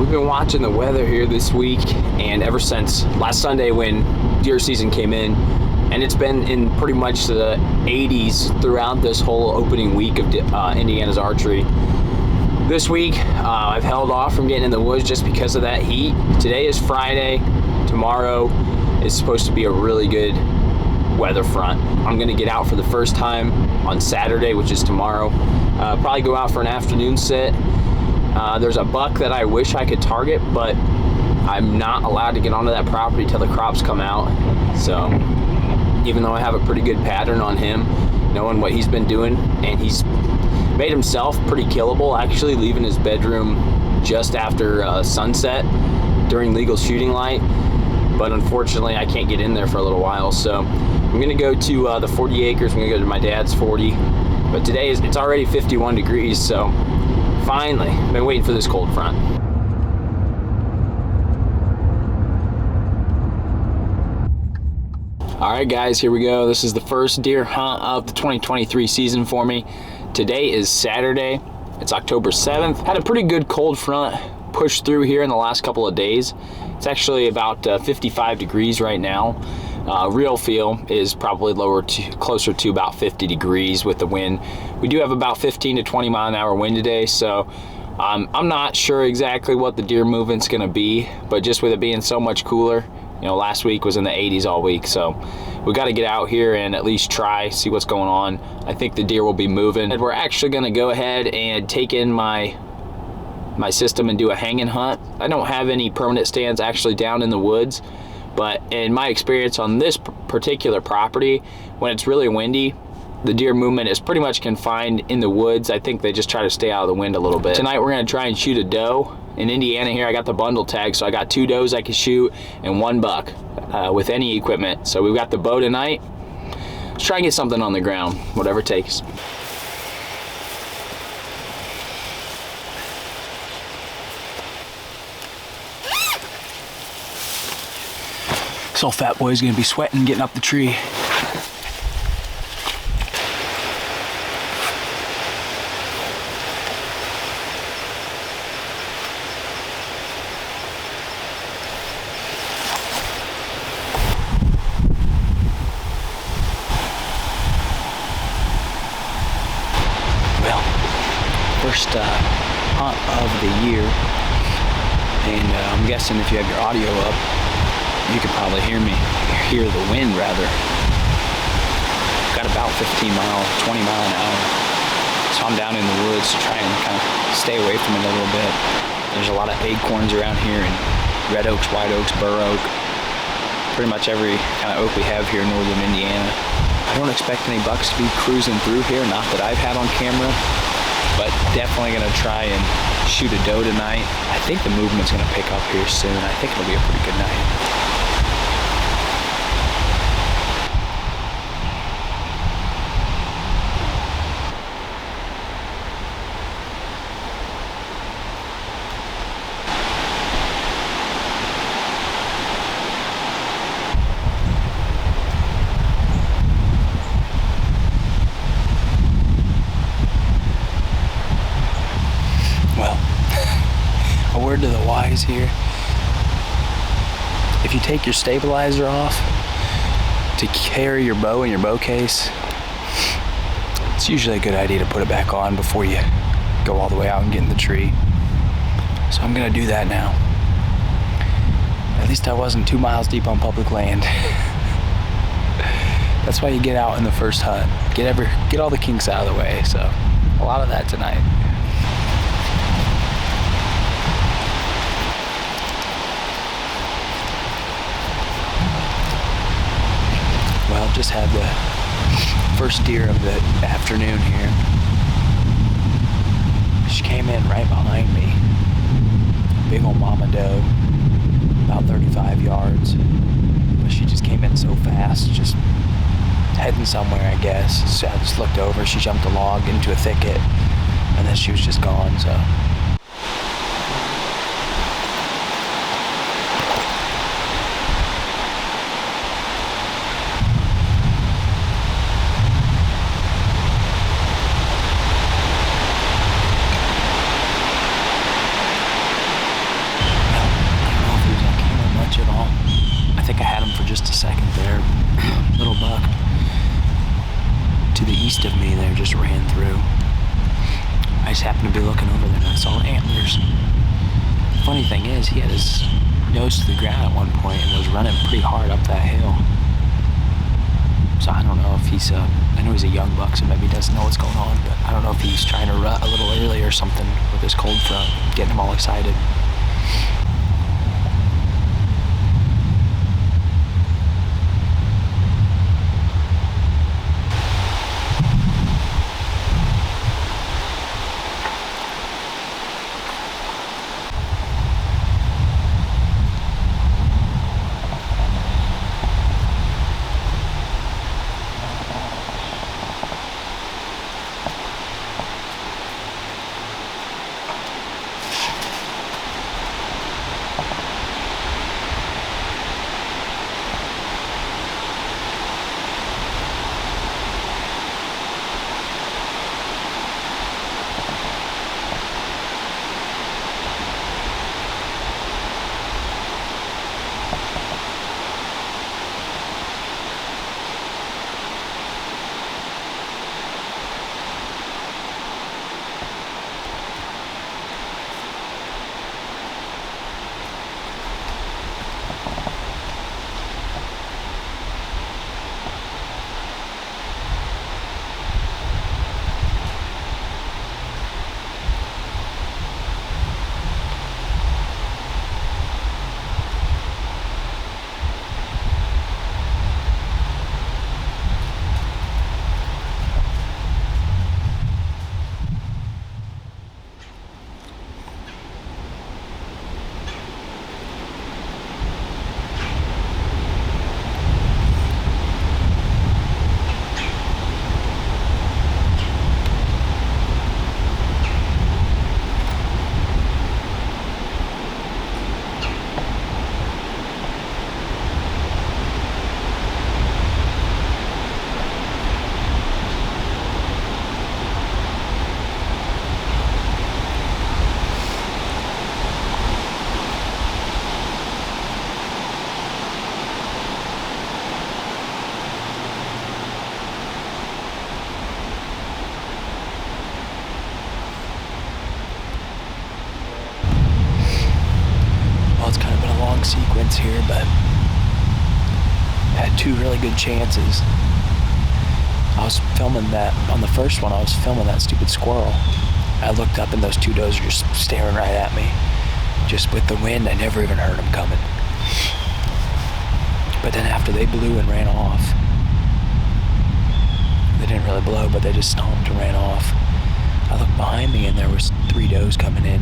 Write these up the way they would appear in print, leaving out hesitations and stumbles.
we've been watching the weather here this week, and ever since last Sunday when deer season came in, and it's been in pretty much the 80s throughout this whole opening week of Indiana's archery. This week, I've held off from getting in the woods just because of that heat. Today is Friday. Tomorrow is supposed to be a really good weather front. I'm going to get out for the first time on Saturday, which is tomorrow. Probably go out for an afternoon sit. There's a buck that I wish I could target, but I'm not allowed to get onto that property till the crops come out. So even though I have a pretty good pattern on him, knowing what he's been doing, and he's made himself pretty killable, actually leaving his bedroom just after sunset during legal shooting light. But unfortunately, I can't get in there for a little while. So I'm gonna go to the 40 acres. I'm gonna go to my dad's 40. But today it's already 51 degrees, so finally, I've been waiting for this cold front. All right, guys, here we go. This is the first deer hunt of the 2023 season for me. Today is Saturday. It's October 7th. Had a pretty good cold front push through here in the last couple of days. It's actually about 55 degrees right now. Real feel is probably closer to about 50 degrees with the wind. We do have about 15 to 20 mile an hour wind today, so I'm not sure exactly what the deer movement's gonna be, but just with it being so much cooler, you know, last week was in the 80s all week, so we got to get out here and at least try, see what's going on. I think the deer will be moving. And we're actually gonna go ahead and take in my system and do a hanging hunt. I don't have any permanent stands actually down in the woods, but in my experience on this particular property, when it's really windy, the deer movement is pretty much confined in the woods. I think they just try to stay out of the wind a little bit. Tonight we're gonna try and shoot a doe. In Indiana here, I got the bundle tag, so I got 2 does I can shoot and 1 buck with any equipment. So we've got the bow tonight. Let's try and get something on the ground, whatever it takes. This old fat boy's gonna be sweating getting up the tree. Well, first hunt of the year, and I'm guessing if you have your audio up, you can probably hear the wind rather. Got about 20 mile an hour. So I'm down in the woods to try and kind of stay away from it a little bit. There's a lot of acorns around here, and red oaks, white oaks, bur oak. Pretty much every kind of oak we have here in northern Indiana. I don't expect any bucks to be cruising through here, not that I've had on camera, but definitely gonna try and shoot a doe tonight. I think the movement's gonna pick up here soon. I think it'll be a pretty good night. A word to the wise here: if you take your stabilizer off to carry your bow in your bow case, it's usually a good idea to put it back on before you go all the way out and get in the tree. So I'm gonna do that now. At least I wasn't 2 miles deep on public land. That's why you get out in the first hunt. Get all the kinks out of the way. So a lot of that tonight. Well, just had the first deer of the afternoon here. She came in right behind me. Big old mama doe, about 35 yards. But she just came in so fast, just heading somewhere, I guess. So I just looked over, she jumped a log into a thicket, and then she was just gone, so. me there, just ran through. I just happened to be looking over there and I saw antlers. The funny thing is, he had his nose to the ground at one point and was running pretty hard up that hill. So I don't know if he's, I know he's a young buck, so maybe he doesn't know what's going on, but I don't know if he's trying to rut a little early or something with this cold front, getting him all excited. Sequence here, but had two really good chances. I was filming that on the first one. I was filming that stupid squirrel. I looked up and those two does were just staring right at me. Just with the wind, I never even heard them coming. But then after they blew and ran off, they didn't really blow, but they just stomped and ran off. I looked behind me and there was three does coming in,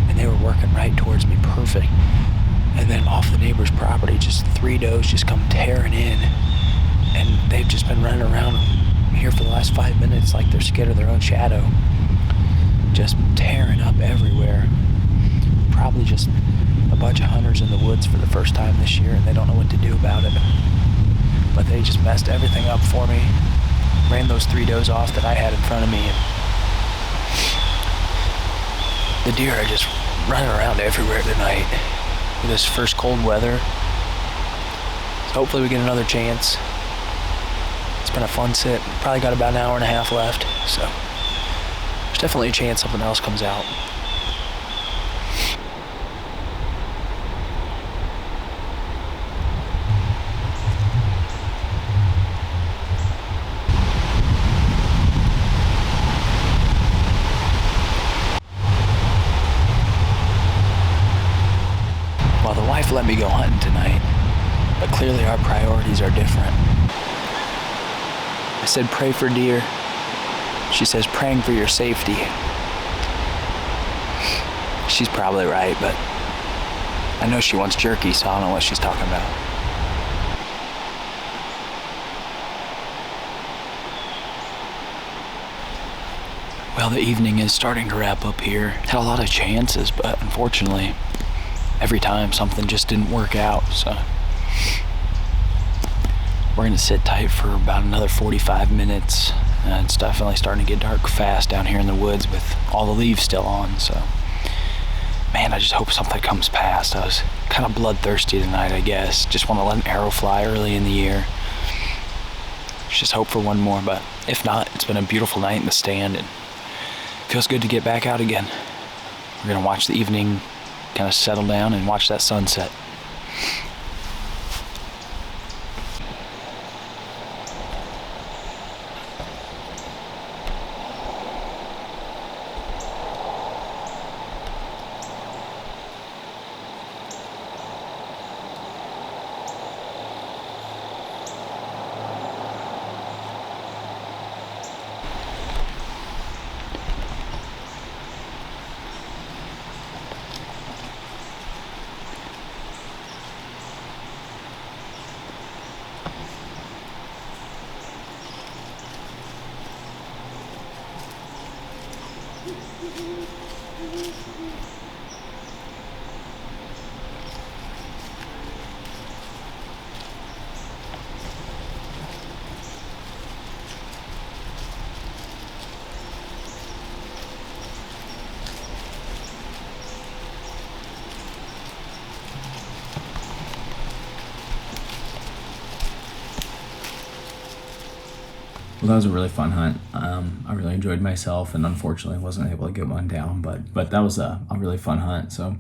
and they were working right towards me, perfect. And then off the neighbor's property, just three does just come tearing in. And they've just been running around here for the last 5 minutes like they're scared of their own shadow. Just tearing up everywhere. Probably just a bunch of hunters in the woods for the first time this year, and they don't know what to do about it. But they just messed everything up for me. Ran those three does off that I had in front of me. And the deer are just running around everywhere tonight. With this first cold weather. So hopefully we get another chance. It's been a fun sit. Probably got about an hour and a half left. So there's definitely a chance something else comes out. Well, the wife let me go hunting tonight, but clearly our priorities are different. I said, pray for deer. She says, praying for your safety. She's probably right, but I know she wants jerky, so I don't know what she's talking about. Well, the evening is starting to wrap up here. Had a lot of chances, but unfortunately, every time something just didn't work out, so we're gonna sit tight for about another 45 minutes. It's definitely starting to get dark fast down here in the woods with all the leaves still on, so man, I just hope something comes past. I was kind of bloodthirsty tonight, I guess. Just want to let an arrow fly early in the year. just hope for one more, but if not, it's been a beautiful night in the stand and feels good to get back out again. We're gonna watch the evening kind of settle down and watch that sunset. Well, that was a really fun hunt. I really enjoyed myself, and unfortunately wasn't able to get one down, but that was a really fun hunt. So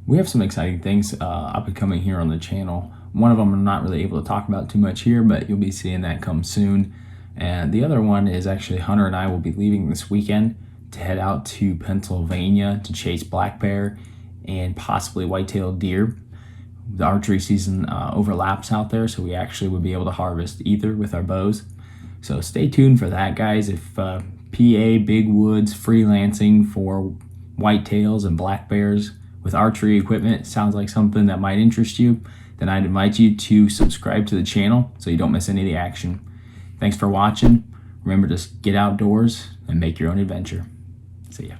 we have some exciting things up and coming here on the channel. One of them I'm not really able to talk about too much here, but you'll be seeing that come soon. And the other one is actually Hunter and I will be leaving this weekend to head out to Pennsylvania to chase black bear and possibly white-tailed deer. The archery season overlaps out there, so we actually would be able to harvest either with our bows. So stay tuned for that, guys. If PA, big woods, freelancing for whitetails and black bears with archery equipment sounds like something that might interest you, then I'd invite you to subscribe to the channel so you don't miss any of the action. Thanks for watching. Remember to get outdoors and make your own adventure. See ya.